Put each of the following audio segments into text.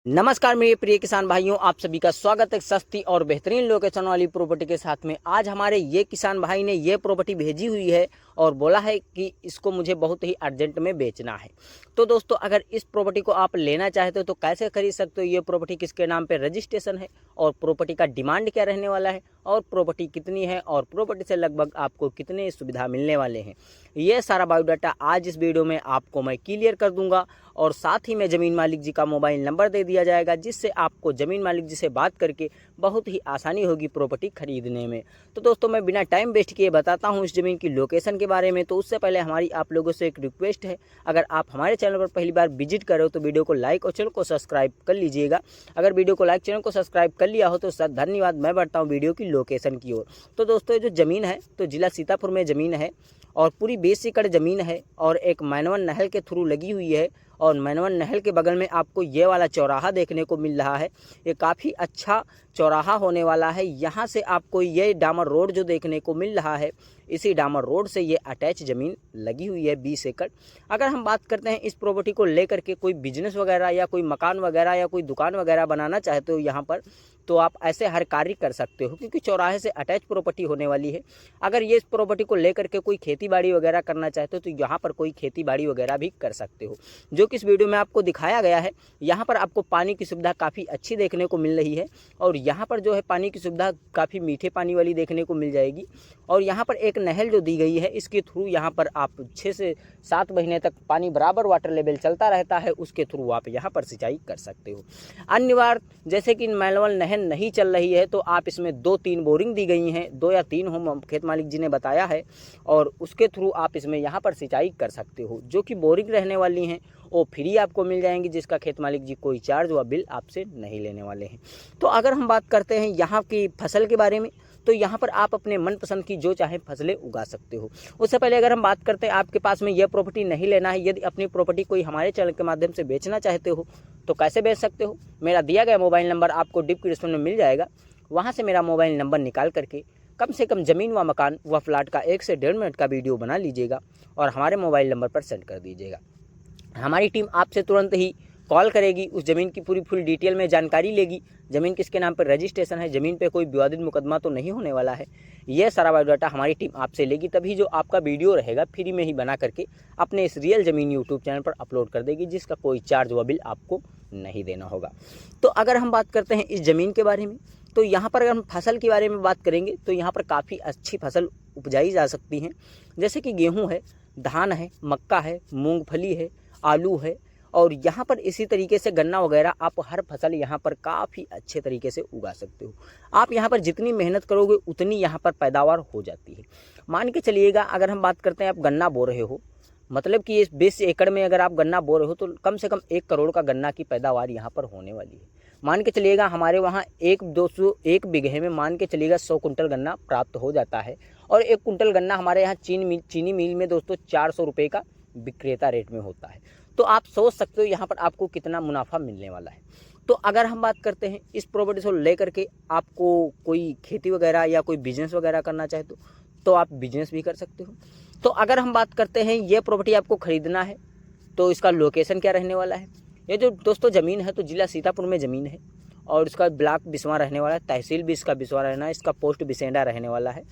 नमस्कार मेरे प्रिय किसान भाइयों, आप सभी का स्वागत है सस्ती और बेहतरीन लोकेशन वाली प्रॉपर्टी के साथ में। आज हमारे ये किसान भाई ने ये प्रॉपर्टी भेजी हुई है और बोला है कि इसको मुझे बहुत ही अर्जेंट में बेचना है। तो दोस्तों, अगर इस प्रॉपर्टी को आप लेना चाहते हो तो कैसे खरीद सकते हो, ये प्रॉपर्टी किसके नाम पे रजिस्ट्रेशन है और प्रॉपर्टी का डिमांड क्या रहने वाला है और प्रॉपर्टी कितनी है और प्रॉपर्टी से लगभग आपको कितने सुविधा मिलने वाले हैं, ये सारा बायोडाटा आज इस वीडियो में आपको मैं क्लियर कर दूंगा। और साथ ही में ज़मीन मालिक जी का मोबाइल नंबर दे दिया जाएगा, जिससे आपको ज़मीन मालिक जी से बात करके बहुत ही आसानी होगी प्रॉपर्टी खरीदने में। तो दोस्तों, मैं बिना टाइम वेस्ट किए बताता हूं इस ज़मीन की लोकेशन के बारे में। तो उससे पहले हमारी आप लोगों से एक रिक्वेस्ट है, अगर आप हमारे चैनल पर पहली बार विजिट कर रहे हो तो वीडियो को लाइक और चैनल को सब्सक्राइब कर लीजिएगा। अगर वीडियो को लाइक चैनल को सब्सक्राइब कर लिया हो तो सर धन्यवाद। मैं बढ़ता हूँ वीडियो की लोकेशन की ओर। तो दोस्तों, ये जो ज़मीन है तो जिला सीतापुर में ज़मीन है और पूरी 20 एकड़ ज़मीन है और एक मैनवन नहर के थ्रू लगी हुई है। और मैनवन नहर के बगल में आपको ये वाला चौराहा देखने को मिल रहा है। ये काफ़ी अच्छा चौराहा होने वाला है। यहाँ से आपको ये डामर रोड जो देखने को मिल रहा है, इसी डामर रोड से ये अटैच ज़मीन लगी हुई है 20 एकड़। अगर हम बात करते हैं इस प्रॉपर्टी को लेकर के कोई बिजनेस वगैरह या कोई मकान वगैरह या कोई दुकान वगैरह बनाना चाहते हो यहाँ पर, तो आप ऐसे हर कार्य कर सकते हो, क्योंकि चौराहे से अटैच प्रॉपर्टी होने वाली है। अगर ये इस प्रॉपर्टी को लेकर के कोई खेती बाड़ी वगैरह करना चाहते हो तो यहाँ पर कोई खेती बाड़ी वगैरह भी कर सकते हो। जो कि इस वीडियो में आपको दिखाया गया है, यहाँ पर आपको पानी की सुविधा काफ़ी अच्छी देखने को मिल रही है। और यहाँ पर जो है पानी की सुविधा काफ़ी मीठे पानी वाली देखने को मिल जाएगी। और यहाँ पर एक नहर जो दी गई है, इसके थ्रू यहाँ पर आप 6 से 7 महीने तक पानी बराबर वाटर लेवल चलता रहता है, उसके थ्रू आप यहाँ पर सिंचाई कर सकते हो। अन्य बार जैसे कि मैनवन नहर नहीं चल रही है तो आप इसमें 2-3 बोरिंग दी गई हैं, 2 या 3 हो खेत मालिक जी ने बताया है, और उसके थ्रू आप इसमें यहाँ पर सिंचाई कर सकते हो। जो कि बोरिंग रहने वाली हैं वो फ्री आपको मिल जाएंगी, जिसका खेत मालिक जी कोई चार्ज व बिल आपसे नहीं लेने वाले हैं। तो अगर हम बात करते हैं यहाँ की फसल के बारे में, तो यहाँ पर आप अपने मनपसंद की जो चाहे फसलें उगा सकते हो। उससे पहले अगर हम बात करते हैं, आपके पास में यह प्रॉपर्टी नहीं लेना है, यदि अपनी प्रॉपर्टी कोई हमारे चैनल के माध्यम से बेचना चाहते हो तो कैसे बेच सकते हो। मेरा दिया गया मोबाइल नंबर आपको डिस्क्रिप्शन में मिल जाएगा, वहाँ से मेरा मोबाइल नंबर निकाल करके कम से कम ज़मीन व मकान व फ्लैट का 1 से 1.5 मिनट का वीडियो बना लीजिएगा और हमारे मोबाइल नंबर पर सेंड कर दीजिएगा। हमारी टीम आपसे तुरंत ही कॉल करेगी, उस ज़मीन की पूरी फुल डिटेल में जानकारी लेगी, ज़मीन किसके नाम पर रजिस्ट्रेशन है, ज़मीन पे कोई विवादित मुकदमा तो नहीं होने वाला है, ये सारा बायोडाटा हमारी टीम आपसे लेगी। तभी जो आपका वीडियो रहेगा फ्री में ही बना करके अपने इस रियल ज़मीन यूट्यूब चैनल पर अपलोड कर देगी, जिसका कोई चार्ज व बिल आपको नहीं देना होगा। तो अगर हम बात करते हैं इस ज़मीन के बारे में, तो यहाँ पर अगर हम फसल के बारे में बात करेंगे तो यहाँ पर काफ़ी अच्छी फसल उपजाई जा सकती हैं। जैसे कि गेहूँ है, धान है, मक्का है, मूँगफली है, आलू है, और यहाँ पर इसी तरीके से गन्ना वगैरह आप हर फसल यहाँ पर काफ़ी अच्छे तरीके से उगा सकते हो। आप यहाँ पर जितनी मेहनत करोगे उतनी यहाँ पर पैदावार हो जाती है। मान के चलिएगा, अगर हम बात करते हैं आप गन्ना बो रहे हो, मतलब कि इस 20 एकड़ में अगर आप गन्ना बो रहे हो तो कम से कम 1 करोड़ का गन्ना की पैदावार यहाँ पर होने वाली है। मान के चलिएगा हमारे वहाँ 1 बीघे में मान के चलिएगा 100 कुंटल गन्ना प्राप्त हो जाता है। और 1 कुंटल गन्ना हमारे यहाँ चीनी मिल में दोस्तों 400 रुपये का विक्रेता रेट में होता है। तो आप सोच सकते हो यहाँ पर आपको कितना मुनाफा मिलने वाला है। तो अगर हम बात करते हैं इस प्रॉपर्टी को लेकर के आपको कोई खेती वगैरह या कोई बिजनेस वगैरह करना चाहे तो आप बिजनेस भी कर सकते हो। तो अगर हम बात करते हैं ये प्रॉपर्टी आपको ख़रीदना है तो इसका लोकेशन क्या रहने वाला है। ये जो दोस्तों ज़मीन है तो जिला सीतापुर में ज़मीन है और इसका ब्लॉक बिस्वा रहने वाला है, तहसील भी इसका बिस्वा रहना है, इसका पोस्ट बिसेंडा रहने वाला है,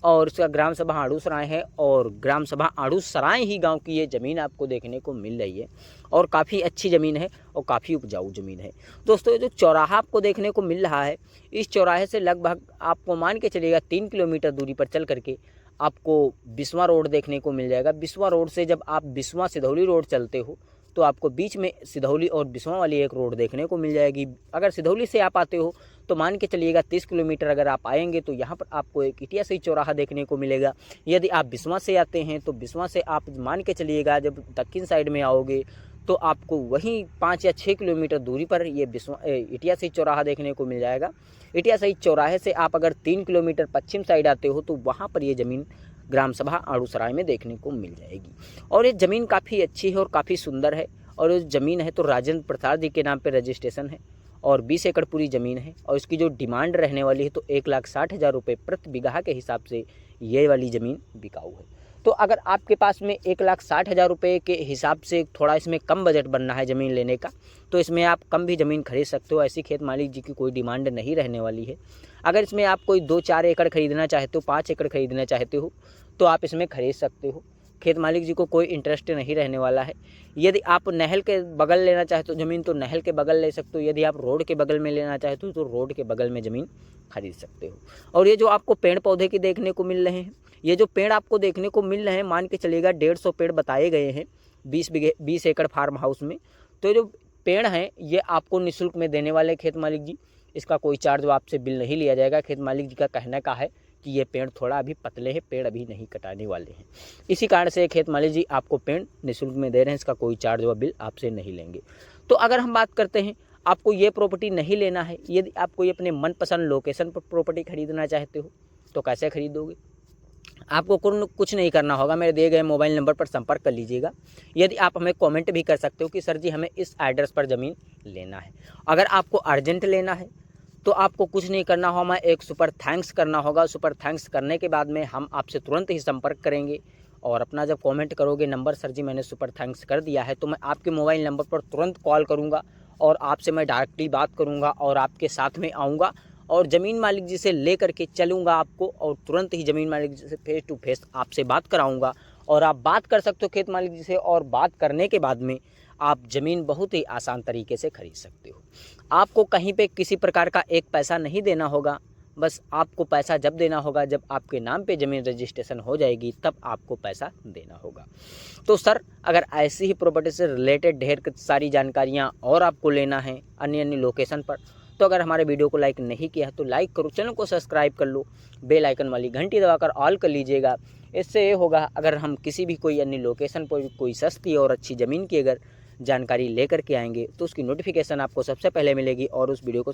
और इसका ग्राम सभा आड़ू सराय है। और ग्राम सभा आड़ू सराय ही गांव की ये ज़मीन आपको देखने को मिल रही है और काफ़ी अच्छी ज़मीन है और काफ़ी उपजाऊ ज़मीन है। दोस्तों, ये जो चौराहा आपको देखने को मिल रहा है, इस चौराहे से लगभग आपको मान के चलिएगा 3 किलोमीटर दूरी पर चल करके आपको बिस्वा रोड देखने को मिल जाएगा। बिस्वा रोड से जब आप बिस्वा सिधौली रोड चलते हो तो आपको बीच में सिधौली और बिस्वा वाली एक रोड देखने को मिल जाएगी। अगर सिधौली से आप आते हो तो मान के चलिएगा 30 किलोमीटर अगर आप आएंगे तो यहाँ पर आपको एक इटिया से चौराहा देखने को मिलेगा। यदि आप बिस्वा से आते हैं तो बिस्वा से आप मान के चलिएगा जब दक्षिण साइड में आओगे तो आपको वहीं 5 या 6 किलोमीटर दूरी पर ये इटिया से चौराहा देखने को मिल जाएगा। इटिया से चौराहे से आप अगर 3 किलोमीटर पश्चिम साइड आते हो तो वहाँ पर ये ज़मीन ग्राम सभा आड़ू सराय में देखने को मिल जाएगी। और ये ज़मीन काफ़ी अच्छी है और काफ़ी सुंदर है। और ये ज़मीन है तो राजेंद्र प्रसाद जी के नाम पे रजिस्ट्रेशन है और 20 एकड़ पूरी ज़मीन है। और इसकी जो डिमांड रहने वाली है तो 1,60,000 रुपये प्रति बीघा के हिसाब से ये वाली ज़मीन बिकाऊ है। तो अगर आपके पास में 1,60,000 रुपये के हिसाब से थोड़ा इसमें कम बजट बनना है ज़मीन लेने का, तो इसमें आप कम भी ज़मीन खरीद सकते हो। ऐसी खेत मालिक जी की कोई डिमांड नहीं रहने वाली है। अगर इसमें आप कोई 2-4 एकड़ खरीदना चाहते हो, 5 एकड़ खरीदना चाहते हो, तो आप इसमें खरीद सकते हो। खेत मालिक जी को कोई इंटरेस्ट नहीं रहने वाला है। यदि आप नहर के बगल लेना चाहते हो ज़मीन, तो नहर के बगल ले सकते हो। यदि आप रोड के बगल में लेना चाहते हो तो रोड के बगल में ज़मीन खरीद सकते हो। और ये जो आपको पेड़ पौधे की देखने को मिल रहे हैं, ये जो पेड़ आपको देखने को मिल रहे हैं, मान के चलिएगा 150 पेड़ बताए गए हैं 20 एकड़ फार्म हाउस में। तो जो पेड़ हैं ये आपको निःशुल्क में देने वाले खेत मालिक जी। इसका कोई चार्ज आपसे बिल नहीं लिया जाएगा। खेत मालिक जी का कहने का है कि ये पेड़ थोड़ा अभी पतले हैं, पेड़ अभी नहीं कटाने वाले हैं। इसी कारण से खेत मालिक जी आपको पेड़ निःशुल्क में दे रहे हैं। इसका कोई चार्ज व बिल आपसे नहीं लेंगे। तो अगर हम बात करते हैं, आपको ये प्रॉपर्टी नहीं लेना है, यदि आप कोई अपने मनपसंद लोकेशन पर प्रॉपर्टी खरीदना चाहते हो, तो कैसे खरीदोगे? आपको कुछ नहीं करना होगा। मेरे दिए गए मोबाइल नंबर पर संपर्क कर लीजिएगा। यदि आप हमें कमेंट भी कर सकते हो कि सर जी हमें इस एड्रेस पर ज़मीन लेना है। अगर आपको अर्जेंट लेना है तो आपको कुछ नहीं करना होगा, हमें एक सुपर थैंक्स करना होगा। सुपर थैंक्स करने के बाद में हम आपसे तुरंत ही संपर्क करेंगे और अपना जब कमेंट करोगे नंबर सर जी मैंने सुपर थैंक्स कर दिया है, तो मैं आपके मोबाइल नंबर पर तुरंत कॉल करूँगा और आपसे मैं डायरेक्टली बात करूँगा और आपके साथ में आऊँगा और ज़मीन मालिक जी से ले करके चलूँगा आपको और तुरंत ही ज़मीन मालिक जी से फेस टू फेस आपसे बात कराऊँगा और आप बात कर सकते हो खेत मालिक जी से। और बात करने के बाद में आप ज़मीन बहुत ही आसान तरीके से खरीद सकते हो। आपको कहीं पे किसी प्रकार का एक पैसा नहीं देना होगा। बस आपको पैसा जब देना होगा जब आपके नाम पे ज़मीन रजिस्ट्रेशन हो जाएगी, तब आपको पैसा देना होगा। तो सर अगर ऐसी ही प्रॉपर्टी से रिलेटेड ढेर सारी जानकारियाँ और आपको लेना है अन्य लोकेशन पर, तो अगर हमारे वीडियो को लाइक नहीं किया है तो लाइक करो, चैनल को सब्सक्राइब कर लो, बेल आइकन वाली घंटी दबाकर ऑल कर लीजिएगा। इससे ये होगा अगर हम किसी भी कोई अन्य लोकेशन पर कोई सस्ती और अच्छी ज़मीन की अगर जानकारी लेकर के आएंगे तो उसकी नोटिफिकेशन आपको सबसे पहले मिलेगी और उस वीडियो को